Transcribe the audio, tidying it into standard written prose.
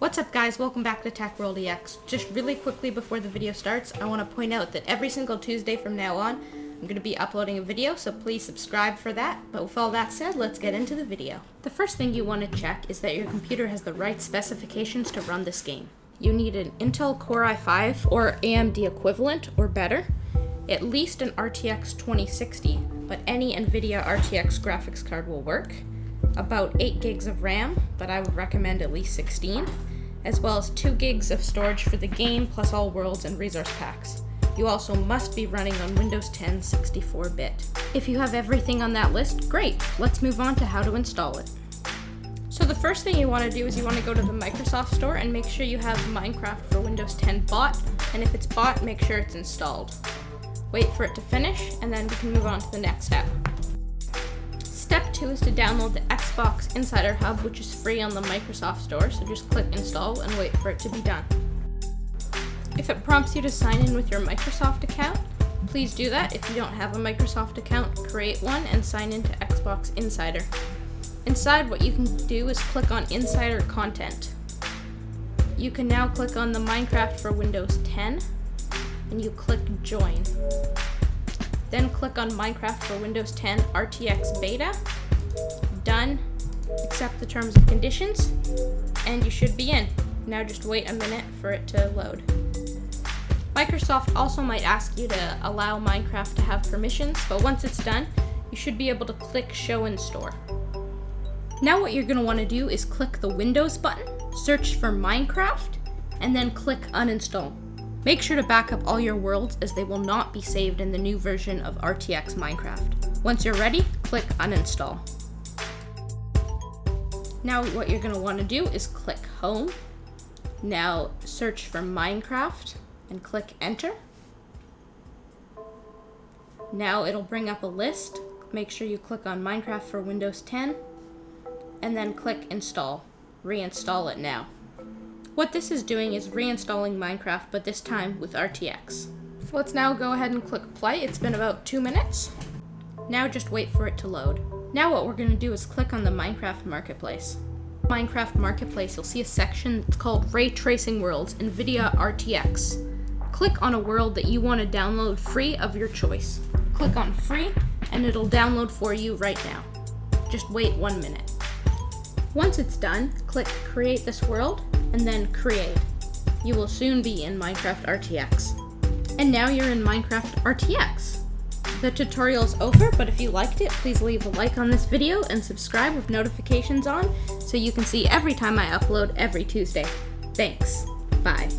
What's up guys, welcome back to Tech World EX. Just really quickly before the video starts, I want to point out that every single Tuesday from now on, I'm going to be uploading a video, so please subscribe for that. But with all that said, let's get into the video. The first thing you want to check is that your computer has the right specifications to run this game. You need an Intel Core i5 or AMD equivalent or better, at least an RTX 2060, but any NVIDIA RTX graphics card will work, about 8 gigs of RAM, but I would recommend at least 16, as well as 2 gigs of storage for the game, plus all worlds and resource packs. You also must be running on Windows 10 64-bit. If you have everything on that list, great! Let's move on to how to install it. So the first thing you want to do is you want to go to the Microsoft Store and make sure you have Minecraft for Windows 10 bought, and if it's bought, make sure it's installed. Wait for it to finish, and then we can move on to the next step. Step 2 is to download the Xbox Insider Hub, which is free on the Microsoft Store, so just click install and wait for it to be done. If it prompts you to sign in with your Microsoft account, please do that. If you don't have a Microsoft account, create one and sign into Xbox Insider. Inside, what you can do is click on Insider Content. You can now click on the Minecraft for Windows 10, and you click Join. Then click on Minecraft for Windows 10 RTX Beta. Done. Accept the terms and conditions, and you should be in. Now just wait a minute for it to load. Microsoft also might ask you to allow Minecraft to have permissions, but once it's done, you should be able to click Show in Store. Now what you're going to want to do is click the Windows button, search for Minecraft, and then click Uninstall. Make sure to back up all your worlds as they will not be saved in the new version of RTX Minecraft. Once you're ready, click Uninstall. Now what you're going to want to do is click Home. Now search for Minecraft and click Enter. Now it'll bring up a list. Make sure you click on Minecraft for Windows 10 and then click Install. Reinstall it now. What this is doing is reinstalling Minecraft, but this time with RTX. So let's now go ahead and click play. It's been about 2 minutes. Now just wait for it to load. Now what we're going to do is click on the Minecraft Marketplace. Minecraft Marketplace, you'll see a section that's called Ray Tracing Worlds, NVIDIA RTX. Click on a world that you want to download free of your choice. Click on free, and it'll download for you right now. Just wait 1 minute. Once it's done, click Create this world, and then Create. You will soon be in Minecraft RTX. And now you're in Minecraft RTX. The tutorial's over, but if you liked it, please leave a like on this video and subscribe with notifications on so you can see every time I upload every Tuesday. Thanks. Bye.